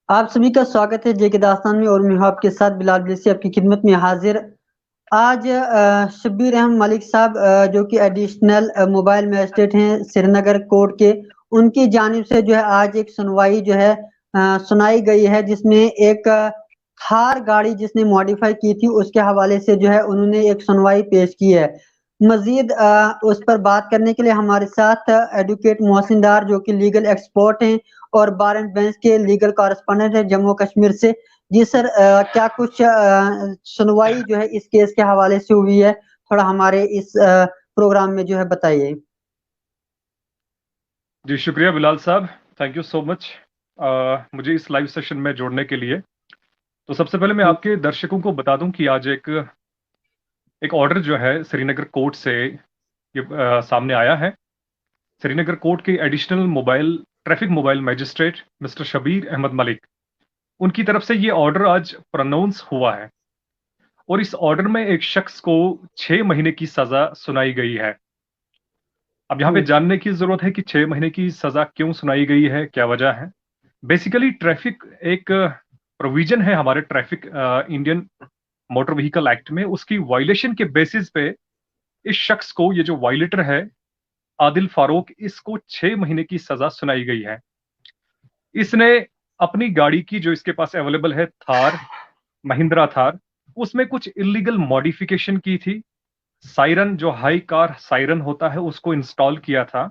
आप सभी का स्वागत है जेके दास्तान में। और मैं हूं आपके साथ बिलाल बिलसी आपकी खिदमत में हाजिर। आज शब्बीर अहमद मलिक साहब जो कि एडिशनल मोबाइल मजिस्ट्रेट हैं श्रीनगर कोर्ट के, उनकी जानिब से जो है आज एक सुनवाई जो है सुनाई गई है, जिसमें एक थार गाड़ी जिसने मॉडिफाई की थी उसके हवाले से जो है उन्होंने एक सुनवाई पेश की है। मजीद उस पर बात करने के लिए हमारे साथ एडवोकेट मोहसिन डार जो कि लीगल एक्सपर्ट हैं और बार एंड बेंच के लीगल कॉरेस्पॉन्डेंट है जम्मू कश्मीर से। जी सर, क्या कुछ सुनवाई जो है इस केस के हवाले से हुई है, थोड़ा हमारे इस प्रोग्राम में जो है बताइए। जी शुक्रिया बिलाल साहब। थैंक यू सो मच मुझे इस लाइव सेशन में जोड़ने के लिए। तो सबसे पहले मैं आपके दर्शकों को बता दूं कि आज एक एक ऑर्डर जो है श्रीनगर कोर्ट से ये सामने आया है। श्रीनगर कोर्ट के additional traffic mobile magistrate mister Shabir Ahmad Malik, उनकी तरफ से ये ऑर्डर आज प्रोनाउंस हुआ है। और इस ऑर्डर में एक शख्स को 6 महीने की सजा सुनाई गई है। अब यहाँ पे जी जानने की जरूरत है कि 6 महीने की सजा क्यों सुनाई गई है, क्या वजह है। बेसिकली ट्रैफिक एक प्रोविजन है हमारे traffic Indian Motor Vehicle act में, उसकी वायलेशन के बेसिस पे इस शख्स को, ये जो वायलेटर है आदिल फारूक, इसको 6 महीने की सजा सुनाई गई है। इसने अपनी गाड़ी की, जो इसके पास अवेलेबल है थार, महिंद्रा थार, उसमें कुछ इलीगल मॉडिफिकेशन की थी। सायरन, जो हाई कार सायरन होता है, उसको इंस्टॉल किया था।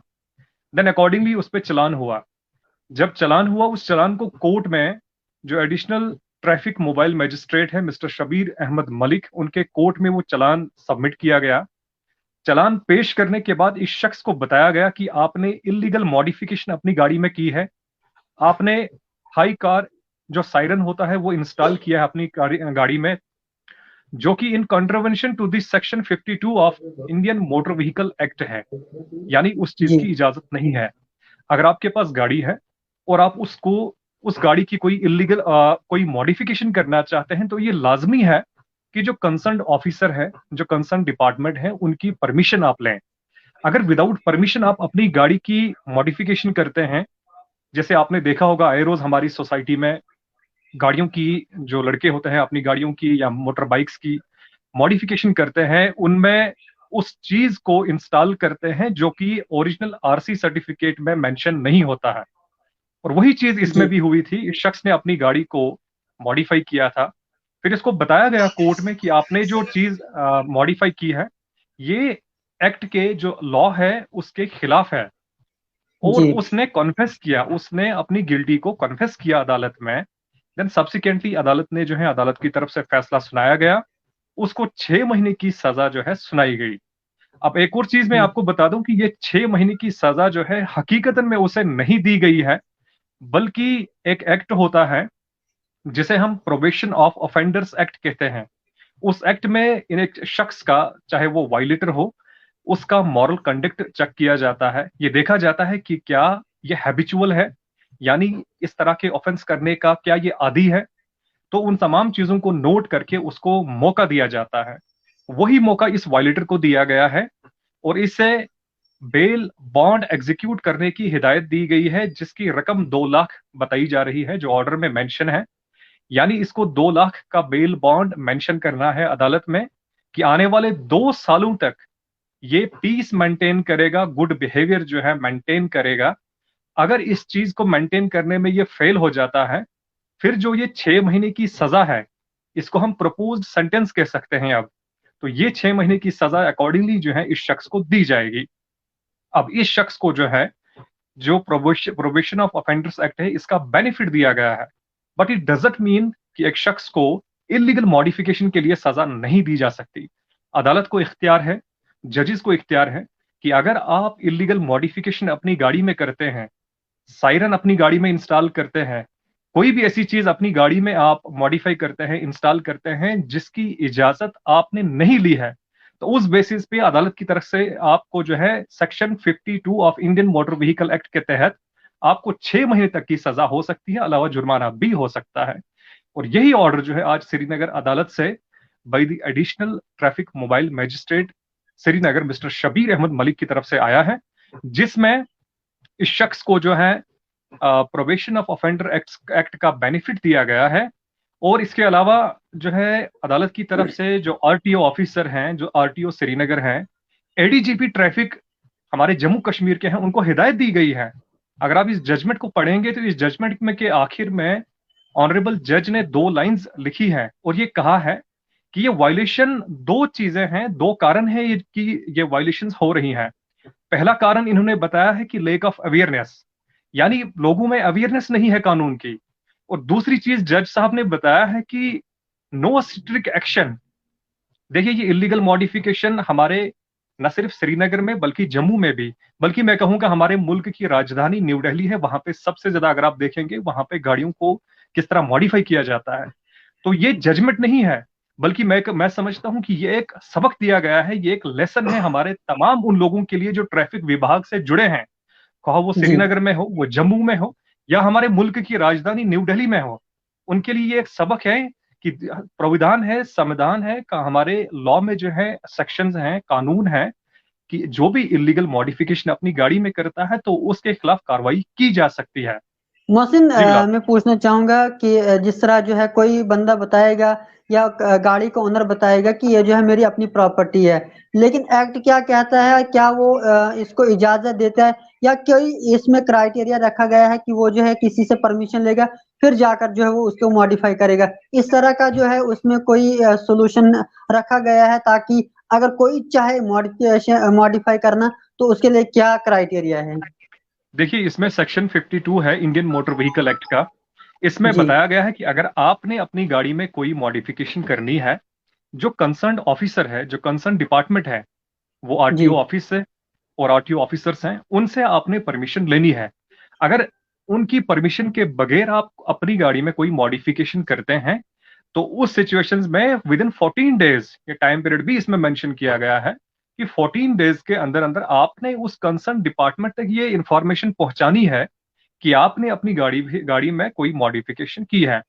देन अकॉर्डिंगली उस पर चलान हुआ। जब चलान हुआ, उस चलान को कोर्ट में जो एडिशनल ट्रैफिक मोबाइल मजिस्ट्रेट है मिस्टर शबीर अहमद मलिक, उनके कोर्ट में वो चलान सबमिट किया गया। चलान पेश करने के बाद इस शख्स को बताया गया कि आपने इलीगल मॉडिफिकेशन अपनी गाड़ी में की है। आपने हाई कार जो सायरन होता है वो इंस्टॉल किया है अपनी गाड़ी में, जो कि in contravention to this section 52 of Indian Motor Vehicle Act है। यानी उस चीज जी की इजाजत नहीं है। अगर आपके पास गाड़ी है और आप उसको, उस गाड़ी की कोई इलीगल कोई मॉडिफिकेशन करना चाहते हैं, तो ये लाजमी है कि जो कंसर्न ऑफिसर है, जो कंसर्न डिपार्टमेंट है, उनकी परमिशन आप लें। अगर विदाउट परमिशन आप अपनी गाड़ी की मॉडिफिकेशन करते हैं, जैसे आपने देखा होगा आए रोज हमारी सोसाइटी में गाड़ियों की, जो लड़के होते हैं अपनी गाड़ियों की या मोटर बाइक्स की मॉडिफिकेशन करते हैं, उनमें उस चीज को इंस्टॉल करते हैं जो कि ओरिजिनल आरसी सर्टिफिकेट में मेंशन नहीं होता है। और वही चीज इसमें जी भी हुई थी। इस शख्स ने अपनी गाड़ी को मॉडिफाई किया था। फिर इसको बताया गया कोर्ट में कि आपने जो चीज मॉडिफाई की है, ये एक्ट के जो लॉ है उसके खिलाफ है। और जी उसने कॉन्फेस किया, उसने अपनी गिल्टी को कॉन्फेस किया अदालत में। देन सब्सिक्वेंटली अदालत ने जो है, अदालत की तरफ से फैसला सुनाया गया। उसको 6 महीने की सजा जो है सुनाई गई। अब एक और चीज मैं आपको बता दूं कि ये 6 महीने की सजा जो है हकीकतन में उसे नहीं दी गई है, बल्कि एक एक्ट होता है जिसे हम प्रोबेशन ऑफ ऑफेंडर्स एक्ट कहते हैं। उस एक्ट में इन एक शख्स का, चाहे वो वायलेटर हो, उसका मॉरल कंडक्ट चेक किया जाता है। ये देखा जाता है कि क्या ये हैबिचुअल है, यानी इस तरह के ऑफेंस करने का क्या ये आदी है। तो उन तमाम चीजों को नोट करके उसको मौका दिया जाता है। वही मौका इस वायलेटर को दिया गया है। और इसे बेल बॉन्ड एग्जीक्यूट करने की हिदायत दी गई है, जिसकी रकम 2 लाख बताई जा रही है, जो ऑर्डर में मेंशन है। यानी इसको 2 लाख का बेल बॉन्ड मेंशन करना है अदालत में, कि आने वाले 2 सालों तक ये पीस मेंटेन करेगा, गुड बिहेवियर जो है मेंटेन करेगा। अगर इस चीज को मेंटेन करने में ये फेल हो जाता है, फिर जो ये 6 महीने की सजा है, इसको हम प्रपोज्ड सेंटेंस कह सकते हैं। अब तो ये 6 महीने की सजा अकॉर्डिंगली जो है इस शख्स को दी जाएगी। अब इस शख्स को जो है, जो प्रोबेशन ऑफ ऑफेंडर्स एक्ट है, इसका बेनिफिट दिया गया है। बट इट डजंट मीन कि एक शख्स को इलीगल मॉडिफिकेशन के लिए सजा नहीं दी जा सकती। अदालत को इख्तियार है, जजेस को इख्तियार है, कि अगर आप इलीगल मॉडिफिकेशन अपनी गाड़ी में करते हैं, सायरन अपनी गाड़ी में इंस्टॉल करते हैं, कोई भी ऐसी चीज अपनी गाड़ी में आप मॉडिफाई करते हैं, इंस्टॉल करते हैं, जिसकी इजाजत आपने नहीं ली है, तो उस बेसिस पे अदालत की तरफ से आपको जो है section 52 of Indian Motor Vehicle act के तहत आपको 6 महीने तक की सजा हो सकती है, अलावा जुर्माना भी हो सकता है। और यही ऑर्डर जो है आज श्रीनगर अदालत से by the additional traffic mobile magistrate Srinagar mister Shabir Ahmad Malik की तरफ से आया है, जिसमें इस शख्स को जो है प्रोबेशन ऑफ ऑफेंडर एक्ट का बेनिफिट दिया गया है। और इसके अलावा जो है अदालत की तरफ से जो आरटीओ ऑफिसर हैं, जो आरटीओ श्रीनगर हैं, एडीजीपी ट्रैफिक हमारे जम्मू कश्मीर के हैं, उनको हिदायत दी गई है। अगर आप इस जजमेंट को पढ़ेंगे तो इस जजमेंट में के आखिर में ऑनरेबल जज ने 2 लाइंस लिखी हैं और ये कहा है कि ये वायलेशन 2 चीजें हैं, 2 कारण हैं ये कि ये वायलेशंस हो रही हैं। पहला कारण इन्होंने बताया है कि लेक ऑफ अवेयरनेस, यानी लोगों में अवेयरनेस नहीं है कानून की। और दूसरी चीज जज साहब ने बताया है कि नो स्ट्रिक्ट एक्शन। देखिए, ये इलीगल मॉडिफिकेशन हमारे न सिर्फ श्रीनगर में बल्कि जम्मू में भी, बल्कि मैं कहूंगा हमारे मुल्क की राजधानी न्यू दिल्ली है, वहां पे सबसे ज्यादा अगर आप देखेंगे वहां पे गाड़ियों को किस तरह मॉडिफाई किया जाता है। तो ये जजमेंट नहीं है, बल्कि मैं समझता हूं कि ये एक सबक दिया गया है, ये एक लेसन है हमारे तमाम उन लोगों के लिए जो ट्रैफिक विभाग से जुड़े हैं, कहो वो जी। श्रीनगर में हो, वो जम्मू में हो, या हमारे मुल्क की राजधानी न्यू दिल्ली में हो। उनके लिए ये एक सबक है कि प्राविधान है, संविधान है, हमारे लॉ में जो है सेक्शंस हैं, कानून है, कि जो भी इलीगल मॉडिफिकेशन अपनी गाड़ी में करता है तो उसके खिलाफ कार्रवाई की जा सकती है। मोहसिन, जी बिलाल। मैं पूछना चाहूंगा कि जिस तरह जो है कोई बंदा बताएगा या गाड़ी का ओनर बताएगा कि ये जो है मेरी अपनी प्रॉपर्टी है, लेकिन एक्ट क्या कहता है, क्या वो इसको इजाजत देता है, या कोई इसमें क्राइटेरिया रखा गया है कि वो जो है किसी से परमिशन लेगा फिर जाकर जो है वो उसको मॉडिफाई करेगा? इस तरह का जो है उसमें कोई सोल्यूशन रखा गया है ताकि अगर कोई चाहे मॉडिफिकेशन मॉडिफाई करना तो उसके लिए क्या क्राइटेरिया है? देखिए, इसमें सेक्शन 52 है इंडियन मोटर व्हीकल एक्ट का। इसमें जी। बताया गया है कि अगर आपने अपनी गाड़ी में कोई मॉडिफिकेशन करनी है, जो कंसर्न ऑफिसर है, जो कंसर्न डिपार्टमेंट है, वो जी। आरटीओ ऑफिस से और आरटीओ ऑफिसर्स हैं, उनसे आपने परमिशन लेनी है। अगर उनकी परमिशन के बगैर आप अपनी गाड़ी में कोई मॉडिफिकेशन करते हैं तो उस सिचुएशंस में विद इन 14 डेज, ये टाइम पीरियड भी इसमें मेंशन किया गया है कि 14 डेज के अंदर अंदर आपने उस कंसर्न डिपार्टमेंट तक ये इंफॉर्मेशन पहुंचानी है कि आपने अपनी गाड़ी में कोई मॉडिफिकेशन की है।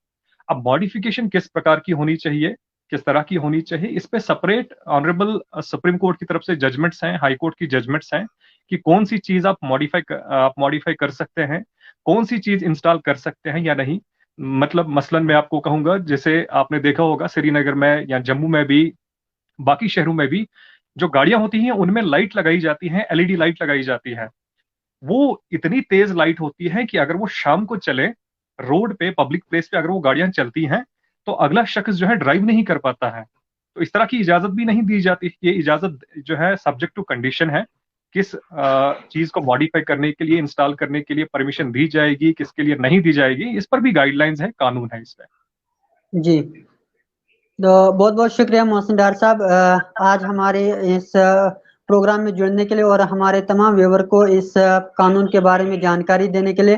अब मॉडिफिकेशन किस प्रकार की होनी चाहिए, किस तरह की होनी चाहिए, इस पे सेपरेट ऑनरेबल सुप्रीम कोर्ट की तरफ से जजमेंट्स हैं, हाई कोर्ट की जजमेंट्स हैं कि कौन सी चीज आप मॉडिफाई कर सकते हैं, कौन सी चीज इंस्टॉल कर सकते हैं या नहीं। मतलब मसलन मैं आपको कहूंगा, जैसे आपने देखा होगा श्रीनगर में या जम्मू में भी, बाकी शहरों में भी जो गाड़ियां होती हैं उनमें लाइट लगाई जाती है, एलईडी लाइट लगाई जाती है। वो इतनी तेज लाइट होती है कि अगर वो शाम को चले रोड पे, पब्लिक प्लेस पे अगर वो गाड़ियां चलती हैं तो अगला शख्स जो है ड्राइव नहीं कर पाता है। तो इस तरह की इजाजत भी नहीं दी जाती। ये इजाजत जो है सब्जेक्ट टू कंडीशन है, किस चीज को मॉडिफाई करने के लिए, इंस्टॉल करने के लिए परमिशन दी जाएगी, किसके लिए नहीं दी जाएगी, इस पर भी गाइडलाइंस है, कानून है इस पे। जी। तो बहुत बहुत शुक्रिया मोहसिन डार साहब, आज हमारे इस प्रोग्राम में जुड़ने के लिए और हमारे तमाम व्यूवर को इस कानून के बारे में जानकारी देने के लिए।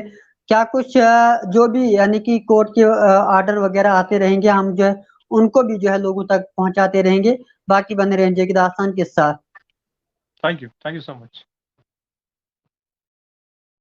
क्या कुछ जो भी यानी कि कोर्ट के ऑर्डर वगैरह आते रहेंगे, हम जो है उनको भी जो है लोगों तक पहुंचाते रहेंगे। बाकी बने रहेंगे दास्तान के साथ। Thank you so much.